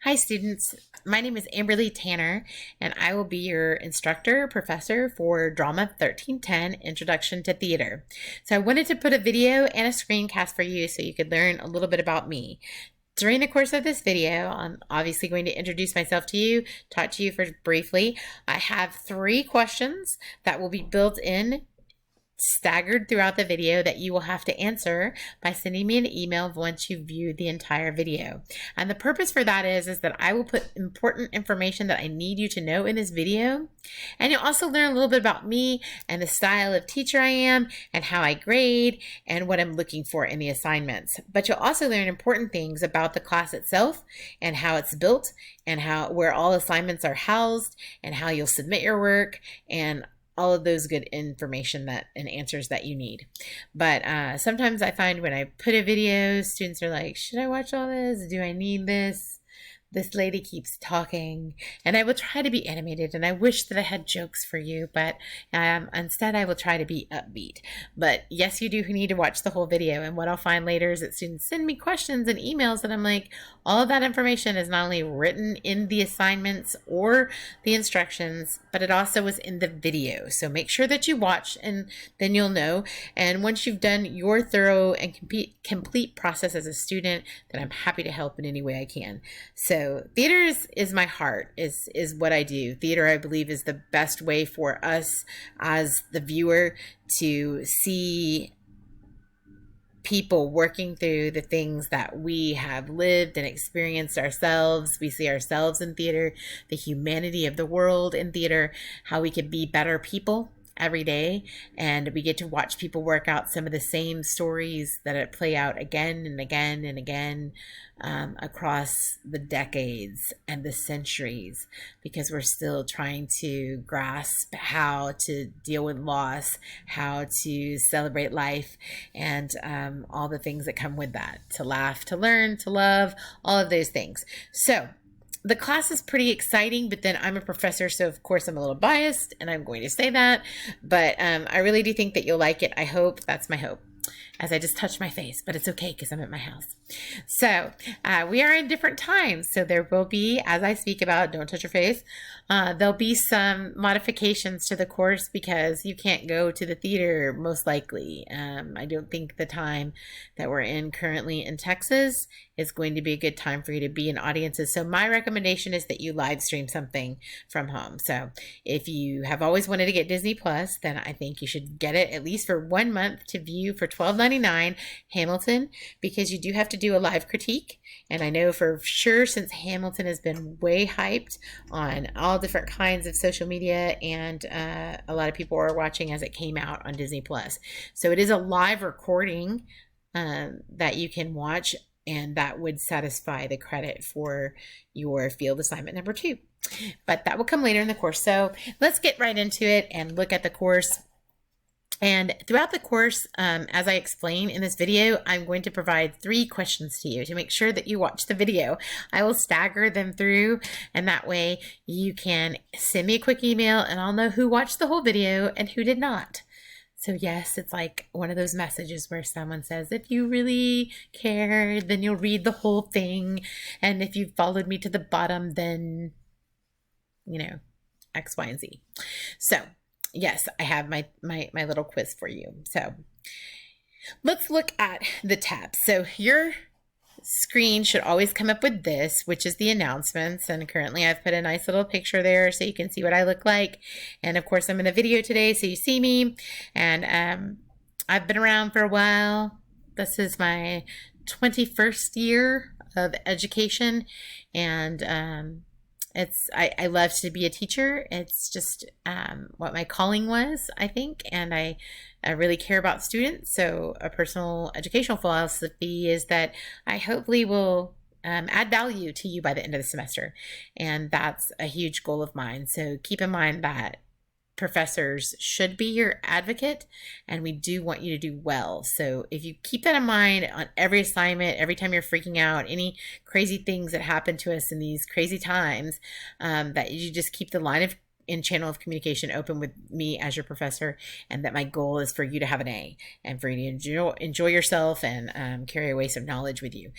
Hi students, my name is Amberly Tanner and I will be your instructor, professor for Drama 1310, Introduction to Theater. So I wanted to put a video and a screencast for you so you could learn a little bit about me. During the course of this video, I'm obviously going to introduce myself to you, talk to you for briefly. I have 3 questions that will be built in staggered throughout the video that you will have to answer by sending me an email once you view the entire video. And the purpose for that is that I will put important information that I need you to know in this video. And you'll also learn a little bit about me and the style of teacher I am and how I grade and what I'm looking for in the assignments. But you'll also learn important things about the class itself and how it's built and where all assignments are housed and how you'll submit your work and all of those good information and answers that you need. But sometimes I find when I put a video, students are like, should I watch all this? Do I need this? This lady keeps talking. And I will try to be animated, and I wish that I had jokes for you, but instead I will try to be upbeat. But yes, you do need to watch the whole video. And what I'll find later is that students send me questions and emails, and I'm like, all of that information is not only written in the assignments or the instructions, but it also is in the video. So make sure that you watch, and then you'll know. And once you've done your thorough and complete process as a student, then I'm happy to help in any way I can. So theater is my heart, is what I do. Theater, I believe, is the best way for us as the viewer to see people working through the things that we have lived and experienced ourselves. We see ourselves in theater, the humanity of the world in theater, how we can be better people every day, and we get to watch people work out some of the same stories that play out again and again and again across the decades and the centuries, because we're still trying to grasp how to deal with loss, how to celebrate life, and all the things that come with that, to laugh, to learn, to love, all of those things. So the class is pretty exciting, but then I'm a professor, so of course I'm a little biased, and I'm going to say that, but I really do think that you'll like it. I hope. That's my hope. As I just touched my face, but it's okay because I'm at my house. So we are in different times. So there will be, as I speak about, don't touch your face, there'll be some modifications to the course because you can't go to the theater most likely. I don't think the time that we're in currently in Texas is going to be a good time for you to be in audiences. So my recommendation is that you live stream something from home. So if you have always wanted to get Disney Plus, then I think you should get it at least for 1 month to view for $12.99 Hamilton, because you do have to do a live critique. And I know for sure, since Hamilton has been way hyped on all different kinds of social media, and a lot of people are watching as it came out on Disney Plus. So it is a live recording that you can watch, and that would satisfy the credit for your field assignment number 2. But that will come later in the course. So let's get right into it and look at the course. And throughout the course, as I explain in this video, I'm going to provide 3 questions to you to make sure that you watch the video. I will stagger them through, and that way you can send me a quick email and I'll know who watched the whole video and who did not. So yes, it's like one of those messages where someone says, if you really care, then you'll read the whole thing. And if you followed me to the bottom, then, you know, X, Y, and Z. So yes, I have my little quiz for you. So let's look at the tabs. So your screen should always come up with this, which is the announcements. And currently I've put a nice little picture there so you can see what I look like. And of course I'm in a video today, so you see me. And I've been around for a while. This is my 21st year of education. And I love to be a teacher. It's just what my calling was, I think, and I really care about students. So a personal educational philosophy is that I hopefully will add value to you by the end of the semester, and that's a huge goal of mine. So keep in mind that professors should be your advocate, and we do want you to do well. So if you keep that in mind on every assignment, every time you're freaking out, any crazy things that happen to us in these crazy times, that you just keep the line of in channel of communication open with me as your professor, and that my goal is for you to have an A and for you to enjoy yourself and carry away some knowledge with you.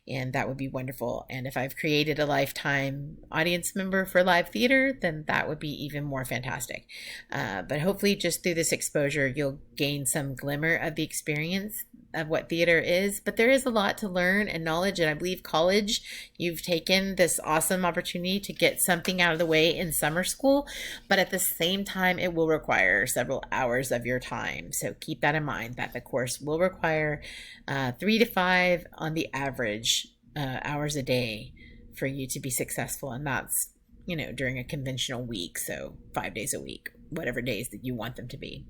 And that would be wonderful. And if I've created a lifetime audience member for live theater, then that would be even more fantastic. But hopefully just through this exposure, you'll gain some glimmer of the experience of what theater is. But there is a lot to learn and knowledge. And I believe college, you've taken this awesome opportunity to get something out of the way in summer school. But at the same time, it will require several hours of your time. So keep that in mind, that the course will require 3 to 5 on the average hours a day for you to be successful. And that's, during a conventional week. So 5 days a week, whatever days that you want them to be.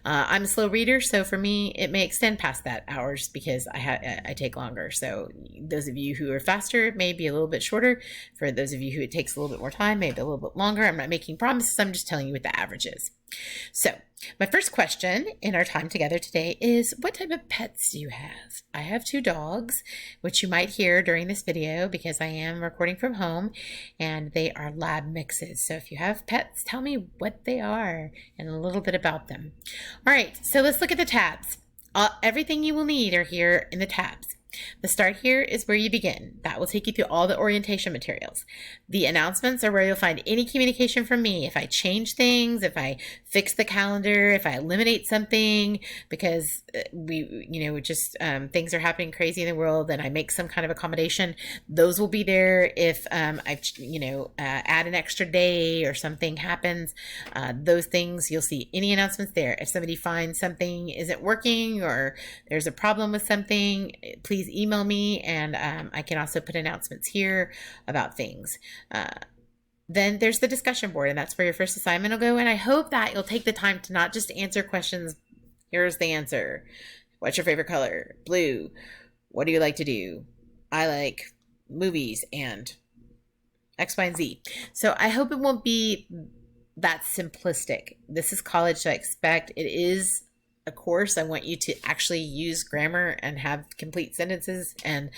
I'm a slow reader, so for me, it may extend past that hours because I take longer. So those of you who are faster, it may be a little bit shorter. For those of you who it takes a little bit more time, maybe a little bit longer. I'm not making promises. I'm just telling you what the average is. So my first question in our time together today is, what type of pets do you have? I have 2 dogs, which you might hear during this video because I am recording from home, and they are lab mixes. So if you have pets, tell me what they are and a little bit about them. All right, so let's look at the tabs. Everything you will need are here in the tabs. The start here is where you begin. That will take you through all the orientation materials. The announcements are where you'll find any communication from me. If I change things, if I fix the calendar, if I eliminate something because things are happening crazy in the world and I make some kind of accommodation, those will be there. If I add an extra day or something happens, those things, you'll see any announcements there. If somebody finds something isn't working or there's a problem with something, please email me, and I can also put announcements here about things. Then there's the discussion board, and that's where your first assignment will go. And I hope that you'll take the time to not just answer questions. Here's the answer. What's your favorite color? Blue. What do you like to do? I like movies and X, Y, and Z. So I hope it won't be that simplistic. This is college, so I expect it is a course. I want you to actually use grammar and have complete sentences and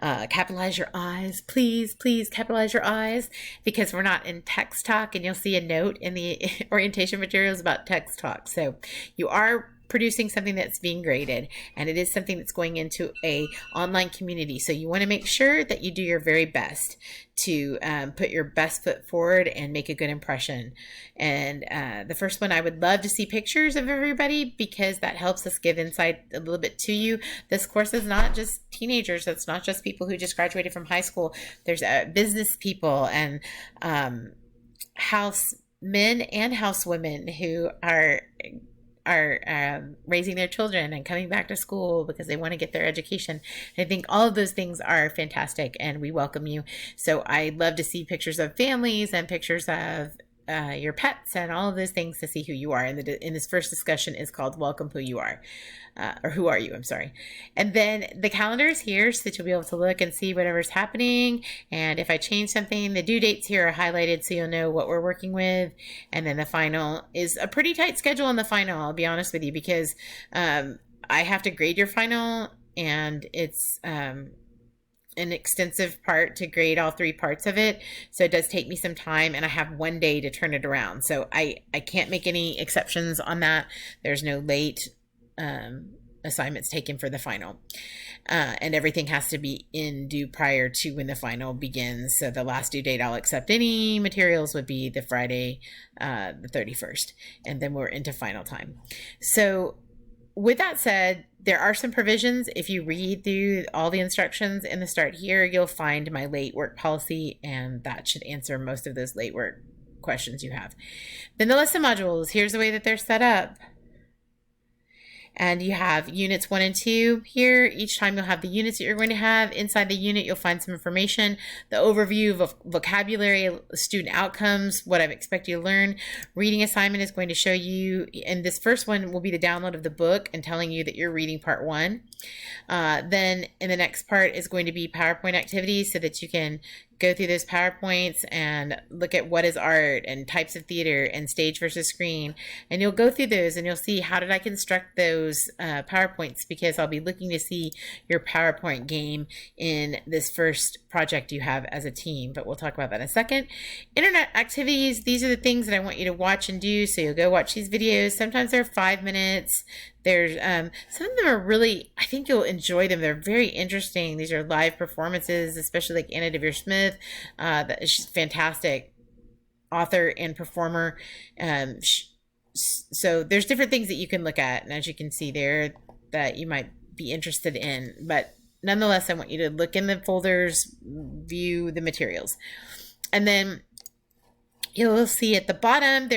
capitalize your I's. Please capitalize your I's, because we're not in text talk, and you'll see a note in the orientation materials about text talk. So you are producing something that's being graded, and it is something that's going into a online community. So you want to make sure that you do your very best to put your best foot forward and make a good impression. And the first one, I would love to see pictures of everybody, because that helps us give insight a little bit to you. This course is not just teenagers. It's not just people who just graduated from high school. There's business people and house men and house women who are raising their children and coming back to school because they want to get their education. I think all of those things are fantastic, and we welcome you. So I'd love to see pictures of families and pictures of your pets and all of those things to see who you are. And this first discussion is called Welcome Who You Are, or Who Are You, I'm sorry. And then the calendar is here so that you'll be able to look and see whatever's happening. And if I change something, the due dates here are highlighted so you'll know what we're working with. And then the final is a pretty tight schedule on the final, I'll be honest with you, because I have to grade your final, and it's an extensive part to grade all 3 parts of it. So it does take me some time, and I have 1 day to turn it around. So I can't make any exceptions on that. There's no late assignments taken for the final. And everything has to be in due prior to when the final begins. So the last due date I'll accept any materials would be the Friday, the 31st. And then we're into final time. So with that said, there are some provisions. If you read through all the instructions in the start here, you'll find my late work policy, and that should answer most of those late work questions you have. Then the lesson modules, here's the way that they're set up. And you have units 1 and 2 here. Each time you'll have the units that you're going to have. Inside the unit, you'll find some information, the overview of vocabulary, student outcomes, what I expect you to learn. Reading assignment is going to show you, and this first one will be the download of the book and telling you that you're reading part 1. Then in the next part is going to be PowerPoint activities so that you can go through those PowerPoints and look at what is art and types of theater and stage versus screen. And you'll go through those and you'll see, how did I construct those PowerPoints, because I'll be looking to see your PowerPoint game in this first project you have as a team, but we'll talk about that in a second. Internet activities, these are the things that I want you to watch and do. So you'll go watch these videos. Sometimes they're 5 minutes. There's some of them are really, I think you'll enjoy them. They're very interesting. These are live performances, especially like Anna Deavere Smith. That is fantastic author and performer. So there's different things that you can look at, and as you can see there, that you might be interested in. But nonetheless, I want you to look in the folders, view the materials, and then you'll see at the bottom,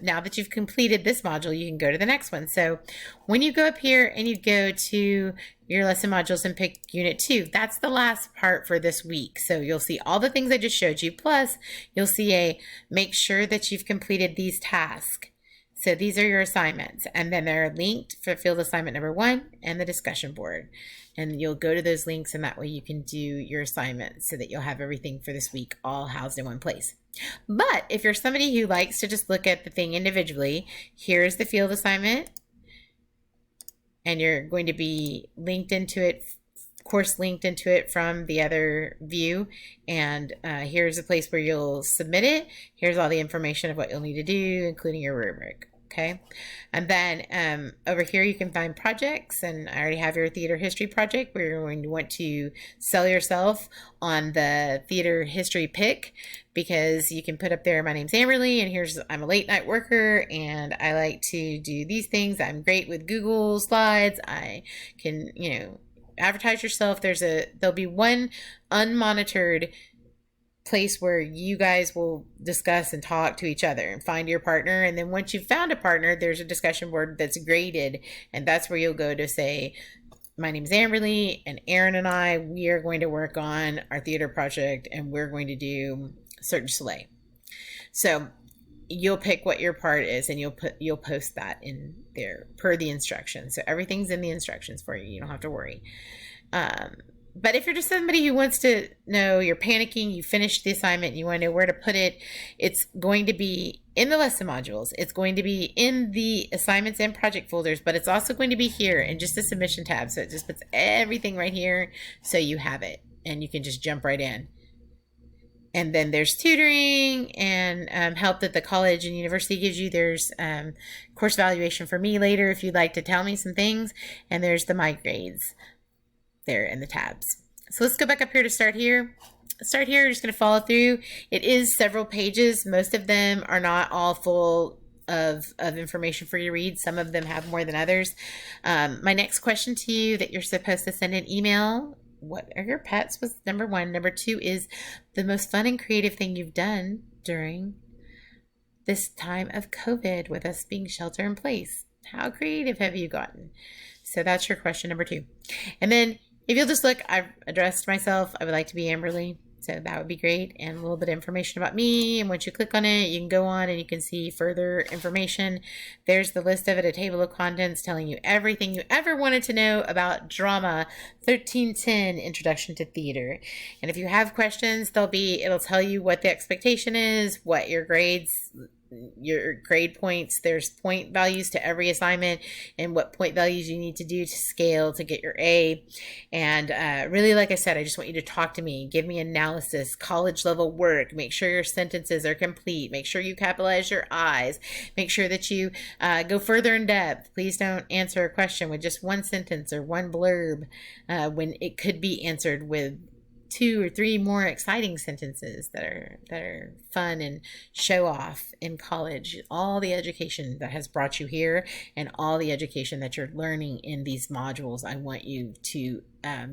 now that you've completed this module, you can go to the next one. So when you go up here and you go to your lesson modules and pick unit 2, that's the last part for this week. So you'll see all the things I just showed you, plus you'll see make sure that you've completed these tasks. So these are your assignments, and then they're linked for field assignment number 1 and the discussion board. And you'll go to those links, and that way you can do your assignments so that you'll have everything for this week all housed in one place. But if you're somebody who likes to just look at the thing individually, here's the field assignment, and you're going to be linked into it, course linked into it from the other view. And here's a place where you'll submit it. Here's all the information of what you'll need to do, including your rubric. Okay, and then over here you can find projects, and I already have your theater history project where you're going to want to sell yourself on the theater history pick, because you can put up there, my name's Amberly, and I'm a late night worker and I like to do these things. I'm great with Google Slides. I can, advertise yourself. There'll be one unmonitored place where you guys will discuss and talk to each other and find your partner. And then once you've found a partner, there's a discussion board that's graded, and that's where you'll go to say, my name is Amberly, and Aaron and we are going to work on our theater project, and we're going to do Cirque du Soleil. So you'll pick what your part is, and you'll post that in there per the instructions. So everything's in the instructions for you. You don't have to worry. But if you're just somebody who wants to know, you're panicking, you finished the assignment, you want to know where to put it, it's going to be in the lesson modules. It's going to be in the assignments and project folders, but it's also going to be here in just the submission tab. So it just puts everything right here so you have it and you can just jump right in. And then there's tutoring and help that the college and university gives you. There's course evaluation for me later if you'd like to tell me some things. And there's the My Grades there in the tabs. So let's go back up here to start here. You're just going to follow through. It is several pages. Most of them are not all full of information for you to read. Some of them have more than others. My next question to you that you're supposed to send an email. What are your pets was number 1. Number 2 is the most fun and creative thing you've done during this time of COVID with us being shelter in place. How creative have you gotten? So that's your question number 2. And then if you'll just look, I've addressed myself. I would like to be Amberly. So that would be great. And a little bit of information about me. And once you click on it, you can go on and you can see further information. There's the list of it, a table of contents telling you everything you ever wanted to know about Drama 1310 Introduction to Theater. And if you have questions, it'll tell you what the expectation is, what your grade points. There's point values to every assignment and what point values you need to do to scale to get your A. And really, like I said, I just want you to talk to me, give me analysis, college level work, make sure your sentences are complete, make sure you capitalize your I's, make sure that you go further in depth. Please don't answer a question with just one sentence or one blurb when it could be answered with 2 or 3 more exciting sentences that are fun and show off in college. All the education that has brought you here and all the education that you're learning in these modules, I want you to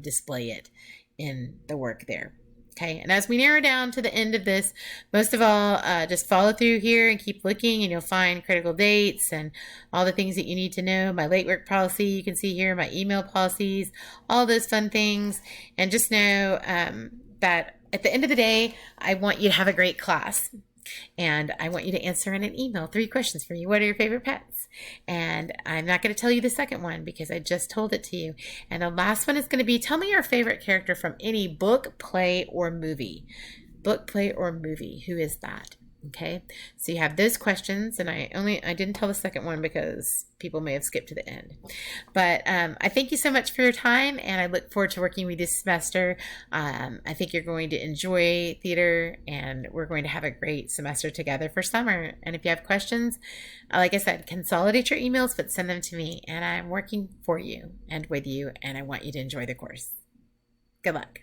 display it in the work there. Okay, and as we narrow down to the end of this, most of all, just follow through here and keep looking, and you'll find critical dates and all the things that you need to know. My late work policy, you can see here, my email policies, all those fun things. And just know that at the end of the day, I want you to have a great class. And I want you to answer in an email 3 questions for me. What are your favorite pets? And I'm not going to tell you the second one because I just told it to you. And the last one is going to be, tell me your favorite character from any book, play, or movie. Book, play, or movie. Who is that? Okay, so you have those questions, and I didn't tell the second one because people may have skipped to the end. But I thank you so much for your time, and I look forward to working with you this semester. I think you're going to enjoy theater, and we're going to have a great semester together for summer. And if you have questions, like I said, consolidate your emails, but send them to me, and I'm working for you and with you, and I want you to enjoy the course. Good luck.